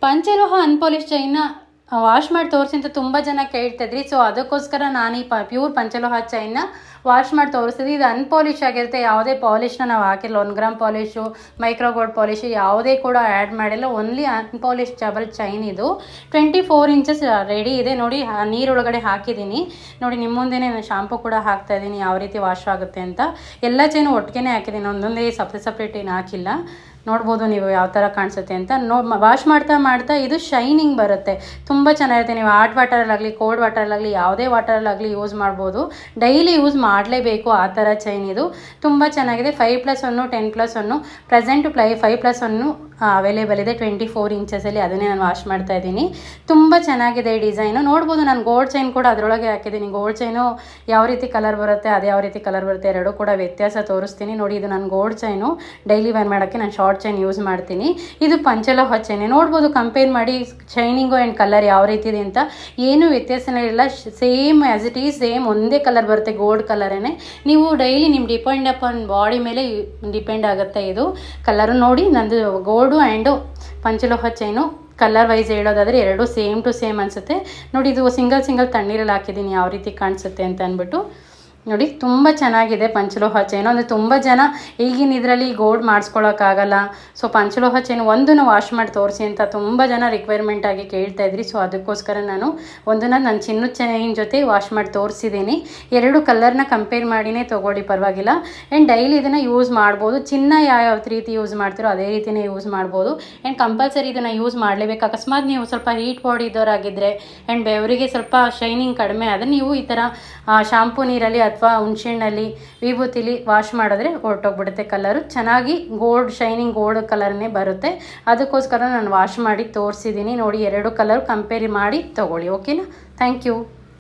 ಪಂಚಲೋಹ unpolished ಚೈನ್ನ wash ಮಾಡಿ ತೋರಿಸಿ ಅಂತ ತುಂಬ ಜನ ಕೇಳ್ತಿದ್ರಿ. ಸೊ ಅದಕ್ಕೋಸ್ಕರ ನಾನು ಈ ಪ್ಯೂರ್ ಪಂಚಲೋಹ ಚೈನ್ನ ವಾಶ್ ಮಾಡಿ ತೋರಿಸ್ತಿದ್ವಿ. ಇದು ಅನ್ಪಾಲಿಶ್ ಆಗಿರುತ್ತೆ, ಯಾವುದೇ ಪಾಲಿಷ್ನ ನಾವು ಹಾಕಿಲ್ಲ. 1 gram polish, micro gold polish ಯಾವುದೇ ಕೂಡ ಆ್ಯಡ್ ಮಾಡಿಲ್ಲ. Only unpolish double chain. ಇದು 24 ಇಂಚಸ್ ರೆಡಿ ಇದೆ ನೋಡಿ. ನೀರೊಳಗಡೆ ಹಾಕಿದ್ದೀನಿ ನೋಡಿ. ನಿಮ್ಮ ಮುಂದೆನೇ ನಾನು ಶಾಂಪು ಕೂಡ ಹಾಕ್ತಾ ಇದ್ದೀನಿ ಯಾವ ರೀತಿ ವಾಶ್ ಆಗುತ್ತೆ ಅಂತ. ಎಲ್ಲ ಚೈನು ಒಟ್ಟಿಗೆ ಹಾಕಿದ್ದೀನಿ, ಒಂದೊಂದೇ ಸಪ್ರೇಟ್ ಏನು ಹಾಕಿಲ್ಲ. ನೋಡ್ಬೋದು ನೀವು ಯಾವ ಥರ ಕಾಣಿಸುತ್ತೆ ಅಂತ. ವಾಶ್ ಮಾಡ್ತಾ ಇದು ಶೈನಿಂಗ್ ಬರುತ್ತೆ, ತುಂಬ ಚೆನ್ನಾಗಿರುತ್ತೆ. ನೀವು ಹಾಟ್ ವಾಟರಲ್ಲಾಗಲಿ ಕೋಲ್ಡ್ ವಾಟರಲ್ಲಾಗಲಿ ಯಾವುದೇ ವಾಟರಲ್ಲಾಗಲಿ ಯೂಸ್ ಮಾಡ್ಬೋದು. ಡೈಲಿ ಯೂಸ್ ಮಾಡಲೇಬೇಕು ಆ ಥರ ಚೈನ್. ಇದು ತುಂಬ ಚೆನ್ನಾಗಿದೆ. 5+1 10+1 ಪ್ರೆಸೆಂಟ್ 5+1 ಅವೈಲೇಬಲ್ ಇದೆ 24 ಇಂಚಸಲ್ಲಿ. ಅದನ್ನೇ ನಾನು ವಾಶ್ ಮಾಡ್ತಾ ಇದ್ದೀನಿ. ತುಂಬ ಚೆನ್ನಾಗಿದೆ ಈ ಡಿಸೈನು. ನೋಡ್ಬೋದು ನಾನು ಗೋಲ್ಡ್ ಚೈನ್ ಕೂಡ ಅದರೊಳಗೆ ಹಾಕಿದ್ದೀನಿ. ಗೋಲ್ಡ್ ಚೈನು ಯಾವ ರೀತಿ ಕಲರ್ ಬರುತ್ತೆ ಅದು ಯಾವ ರೀತಿ ಕಲರ್ ಬರುತ್ತೆ ಎರಡೂ ಕೂಡ ವ್ಯತ್ಯಾಸ ತೋರಿಸ್ತೀನಿ ನೋಡಿ. ಇದು ನಾನು ಗೋಲ್ಡ್ ಚೈನು ಡೈಲಿ ವೇರ್ ಮಾಡೋಕ್ಕೆ ನಾನು ಶಾರ್ಟ್ ಚೈನ್ ಯೂಸ್ ಮಾಡ್ತೀನಿ. ಇದು ಪಂಚಲೋಹ ಚೈನ್. ನೋಡ್ಬೋದು ಕಂಪೇರ್ ಮಾಡಿ ಶೈನಿಂಗು ಆ್ಯಂಡ್ ಕಲರ್ ಯಾವ ರೀತಿ ಇದೆ ಅಂತ. ಏನು ವ್ಯತ್ಯಾಸನೇ ಇಲ್ಲ, same as it is same ಒಂದೇ ಕಲರ್ ಬರುತ್ತೆ, ಗೋಲ್ಡ್ ಕಲರೇ. ನೀವು ಡೈಲಿ ನಿಮ್ಮ ಡಿಪೆಂಡ್ ಅಪಾನ್ ಬಾಡಿ ಮೇಲೆ ಡಿಪೆಂಡ್ ಆಗುತ್ತೆ ಇದು ಕಲರು. ನೋಡಿ ನಂದು ಗೋಲ್ಡು ಆ್ಯಂಡು ಪಂಚಲೋಹ ಚೈನು ಕಲರ್ ವೈಸ್ ಹೇಳೋದಾದರೆ ಎರಡೂ ಸೇಮ್ ಟು ಸೇಮ್ ಅನಿಸುತ್ತೆ ನೋಡಿ. ಇದು ಸಿಂಗಲ್ ತಣ್ಣೀರಲ್ಲಿ ಹಾಕಿದ್ದೀನಿ ಯಾವ ರೀತಿ ಕಾಣಿಸುತ್ತೆ ಅಂತ ಅಂದ್ಬಿಟ್ಟು ನೋಡಿ. ತುಂಬ ಚೆನ್ನಾಗಿದೆ ಪಂಚಲೋಹ ಚೈನು. ಅಂದರೆ ತುಂಬ ಜನ ಈಗಿನ ಇದರಲ್ಲಿ ಗೋಲ್ಡ್ ಮಾಡಿಸ್ಕೊಳ್ಳೋಕ್ಕಾಗಲ್ಲ, ಸೊ ಪಂಚಲೋಹ ಚೈನು ಒಂದನ್ನು ವಾಶ್ ಮಾಡಿ ತೋರಿಸಿ ಅಂತ ತುಂಬ ಜನ ರಿಕ್ವೈರ್ಮೆಂಟ್ ಆಗಿ ಕೇಳ್ತಾ ಇದ್ರಿ. ಸೊ ಅದಕ್ಕೋಸ್ಕರ ನಾನು ಒಂದನ್ನು ನನ್ನ ಚಿನ್ನದ ಚೈನ್ ಜೊತೆ ವಾಶ್ ಮಾಡಿ ತೋರಿಸಿದ್ದೀನಿ. ಎರಡು ಕಲರ್ನ ಕಂಪೇರ್ ಮಾಡಿನೇ ತೊಗೊಳ್ಳಿ, ಪರವಾಗಿಲ್ಲ. ಆ್ಯಂಡ್ ಡೈಲಿ ಇದನ್ನು ಯೂಸ್ ಮಾಡ್ಬೋದು. ಚಿನ್ನ ಯಾವ ರೀತಿ ಯೂಸ್ ಮಾಡ್ತೀರೋ ಅದೇ ರೀತಿಯೇ ಯೂಸ್ ಮಾಡ್ಬೋದು. ಆ್ಯಂಡ್ ಕಂಪಲ್ಸರಿ ಇದನ್ನು ಯೂಸ್ ಮಾಡಲೇಬೇಕು. ಅಕಸ್ಮಾತ್ ನೀವು ಸ್ವಲ್ಪ ಹೀಟ್ ಬಾಡಿ ಇದ್ದವರಾಗಿದ್ದರೆ ಆ್ಯಂಡ್ ಬೆವರಿಗೆ ಸ್ವಲ್ಪ ಶೈನಿಂಗ್ ಕಡಿಮೆ ಆದರೆ ನೀವು ಈ ಥರ ಶಾಂಪೂ ನೀರಲ್ಲಿ ಅಥವಾ ಹುಣಸೆಹಣ್ಣಲ್ಲಿ ವಿಭೂತಿಲಿ ವಾಶ್ ಮಾಡಿದ್ರೆ ಹೊರಟೋಗ್ಬಿಡುತ್ತೆ ಕಲರು. ಚೆನ್ನಾಗಿ ಗೋಲ್ಡ್ ಶೈನಿಂಗ್ ಗೋಲ್ಡ್ ಕಲರ್ನೇ ಬರುತ್ತೆ. ಅದಕ್ಕೋಸ್ಕರ ನಾನು ವಾಶ್ ಮಾಡಿ ತೋರಿಸಿದ್ದೀನಿ ನೋಡಿ. ಎರಡು ಕಲರ್ ಕಂಪೇರ್ ಮಾಡಿ ತೊಗೊಳ್ಳಿ. ಓಕೆನಾ? Thank you.